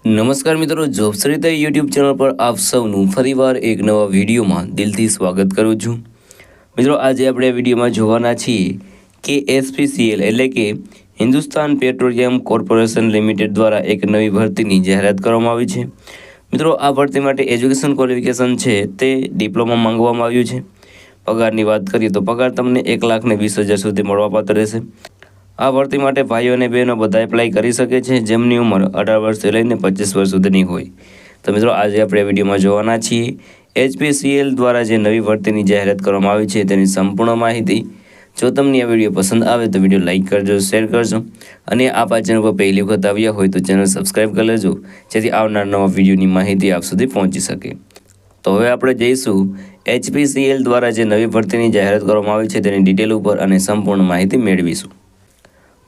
નમસ્કાર મિત્રો, જોબશ્રીતા YouTube channel પર આપ સૌનું ફરીવાર એક નવા વિડીયોમાં દિલથી સ્વાગત કરું છું। મિત્રો, આજે આપણે આ વિડીયોમાં જોવાના છીએ કે એચપીસીએલ એટલે કે હિન્દુસ્તાન પેટ્રોલિયમ કોર્પોરેશન લિમિટેડ દ્વારા એક નવી ભરતીની જાહેરાત કરવામાં આવી છે। મિત્રો, આ ભરતી માટે એજ્યુકેશન ક્વોલિફિકેશન છે તે ડિપ્લોમા માંગવામાં આવ્યું છે। પગારની વાત કરીએ તો પગાર તમને 1,20,000 સુધી મળવાપાત્ર રહેશે। આ ભરતી માટે ભાઈઓ અને બહેનો બધા એપ્લાય કરી શકે છે જેમની ઉંમર 18 વર્ષથી લઈને 25 વર્ષ સુધીની હોય। તો મિત્રો, આજે આપણે આ વિડીયોમાં જોવાના છીએ એચપીસીએલ દ્વારા જે નવી ભરતીની જાહેરાત કરવામાં આવી છે તેની સંપૂર્ણ માહિતી। જો તમને આ વિડીયો પસંદ આવે તો વિડીયો લાઇક કરજો, શેર કરજો અને આપ આ ચેનલ પર પહેલી વખત આવ્યા હોય તો ચેનલ સબસ્ક્રાઈબ કરી લેજો જેથી આવનાર નવા વિડીયોની માહિતી આપ સુધી પહોંચી શકે। તો હવે આપણે જઈશું એચપીસીએલ દ્વારા જે નવી ભરતીની જાહેરાત કરવામાં આવી છે તેની ડિટેલ ઉપર અને સંપૂર્ણ માહિતી મેળવીશું।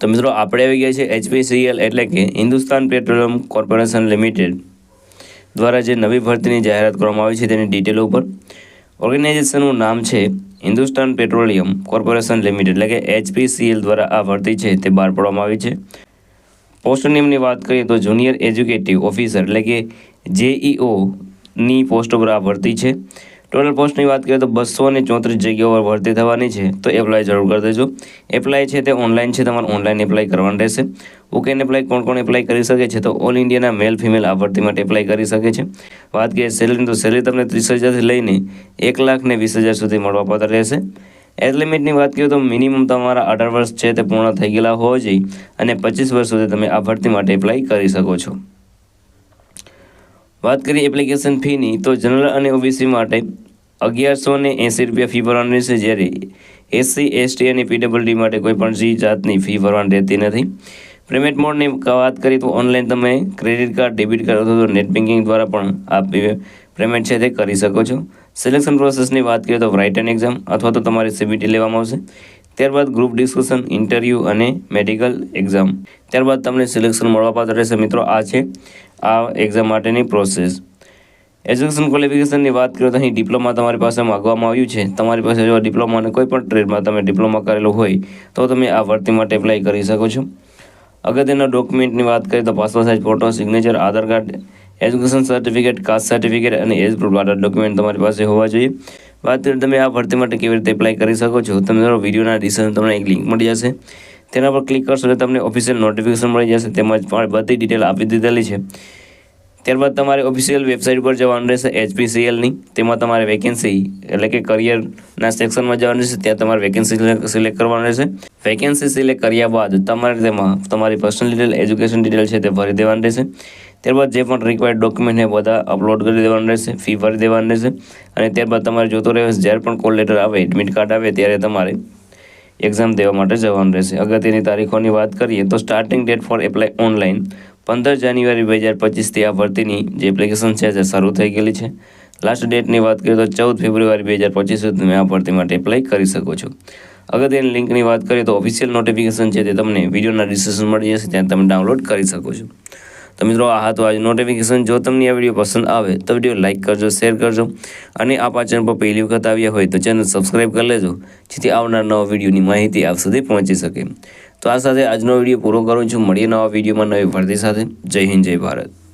તો મિત્રો, આપણે આવી ગયા છે એચપીસીએલ એટલે કે હિન્દુસ્તાન પેટ્રોલિયમ કોર્પોરેશન લિમિટેડ દ્વારા જે નવી ભરતીની જાહેરાત કરવામાં આવી છે તેની ડિટેલ ઉપર। ઓર્ગેનાઇઝેશનનું નામ છે હિન્દુસ્તાન પેટ્રોલિયમ કોર્પોરેશન લિમિટેડ એટલે કે એચપીસીએલ દ્વારા આ ભરતી છે તે બહાર પાડવામાં આવી છે। પોસ્ટ નેમની વાત કરીએ તો જુનિયર એજ્યુકેટિવ ઓફિસર એટલે કે જેઈઓની પોસ્ટ પર આ ભરતી છે। ટોટલ પોસ્ટની વાત કરીએ તો 234 જગ્યાઓ પર ભરતી થવાની છે, તો એપ્લાય જરૂર કરી દેજો। એપ્લાય છે તે ઓનલાઈન છે, તમારે ઓનલાઈન એપ્લાય કરવાનું રહેશે। ઓકેન એપ્લાય કોણ એપ્લાય કરી શકે છે તો ઓલ ઇન્ડિયાના મેલ ફિમેલ આ ભરતી માટે એપ્લાય કરી શકે છે। વાત કરીએ સેલરી તો સેલરી તમને 30,000થી લઈને 1,20,000 સુધી મળવાપાત્ર રહેશે। એજ લિમિટની વાત કરીએ તો મિનિમમ તમારા 18 વર્ષ છે તે પૂર્ણ થઈ ગયેલા હોવા જોઈએ અને 25 વર્ષ સુધી તમે આ ભરતી માટે એપ્લાય કરી શકો છો। વાત કરીએ એપ્લિકેશન ફીની તો જનરલ અને ઓબીસી માટે 1,180 રૂપિયા ફી ભરવાની રહેશે, જ્યારે એસસી એસટી અને પીડબ્લ્યુડી માટે કોઈ પણ જાતની ફી ભરવાની રહેતી નથી। પેમેન્ટ મોડની વાત કરીએ તો ઓનલાઈન તમે ક્રેડિટ કાર્ડ, ડેબિટ કાર્ડ અથવા તો નેટ બેન્કિંગ દ્વારા પણ આ પેમેન્ટ છે તે કરી શકો છો। સિલેક્શન પ્રોસેસની વાત કરીએ તો રાઇટન એક્ઝામ અથવા તો તમારી સીબીટી લેવામાં આવશે, ત્યારબાદ ગ્રુપ ડિસ્કશન, ઇન્ટરવ્યૂ અને મેડિકલ એક્ઝામ, ત્યારબાદ તમને સિલેક્શન મળવાપાત્ર રહેશે। મિત્રો, આ છે આ એક્ઝામ માટેની પ્રોસેસ। એજ્યુકેશન ક્વોલિફિકેશનની વાત કરીએ તો અહીં ડિપ્લોમા તમારી પાસે માગવામાં આવ્યું છે। તમારી પાસે જો ડિપ્લોમા અને કોઈ પણ ટ્રેડમાં તમે ડિપ્લોમા કરેલું હોય તો તમે આ ભરતી માટે એપ્લાય કરી શકો છો। અગત્યના ડોક્યુમેન્ટની વાત કરીએ તો passport size photo, signature, Aadhaar card, education certificate, caste certificate અને એજ પ્રૂફ આધાર ડોક્યુમેન્ટ તમારી પાસે હોવા જોઈએ। વાત કરીએ તમે આ ભરતી માટે કેવી રીતે એપ્લાય કરી શકો છો, તમે વિડીયોના ડિસ્ક્રિપ્શન તમને એક લિંક મળી જશે, તેના પર ક્લિક કરશો એટલે તમને ઓફિશિયલ નોટિફિકેશન મળી જશે, તેમજ બધી ડિટેલ આપી દીધેલી છે। ત્યારબાદ તમારે ઓફિશિયલ વેબસાઇટ પર જવાનું રહેશે એચપીસીએલની, તેમાં તમારે વેકેન્સી એટલે કે કરિયરના સેક્શનમાં જવાનું રહેશે, ત્યાં તમારે વેકેન્સી સિલેક્ટ કરવાનું રહેશે। વેકેન્સી સિલેક્ટ કર્યા બાદ તમારે તેમાં તમારી પર્સનલ ડિટેલ, એજ્યુકેશન ડિટેલ છે તે ભરી દેવાની રહેશે। ત્યારબાદ જે પણ રિક્વાયર્ડ ડોક્યુમેન્ટ છે બધા અપલોડ કરી દેવાનું રહેશે, ફી ભરી દેવાની રહેશે અને ત્યારબાદ તમારે જોતો રહેશે જ્યારે પણ કોલ લેટર આવે, એડમિટ કાર્ડ આવે ત્યારે તમારે એક્ઝામ દેવા માટે જવાનું રહેશે। અગત્યની તારીખોની વાત કરીએ તો starting date four apply online 15 જાન્યુઆરી 2025થી આ ભરતીની જે એપ્લિકેશન છે તે શરૂ થઈ ગયેલી છે। લાસ્ટ ડેટની વાત કરીએ તો 14 ફેબ્રુઆરી 2025 સુધી તમે આ ભરતી માટે એપ્લાય કરી શકો છો। અગત્યની લિંકની વાત કરીએ તો ઓફિશિયલ નોટિફિકેશન છે તે તમને વિડીયોના ડિસ્ક્રિપ્શન મળી જશે, ત્યાં તમે ડાઉનલોડ કરી શકો છો। તો મિત્રો, આ હતું આજે નોટિફિકેશન। જો તમને આ વિડીયો પસંદ આવે તો વિડીયો લાઇક કરજો, શેર કરજો અને આપ આ ચેનલ પર પહેલી વખત આવ્યા હોય તો ચેનલ સબસ્ક્રાઈબ કરી લેજો જેથી આવનાર નવા વિડીયોની માહિતી આપ સુધી પહોંચી શકે। તો આ સાથે આજનો વિડીયો પૂરો કરું છું, મળીએ નવા વિડીયોમાં નવી ભરતી સાથે। જય હિન્દ, જય ભારત।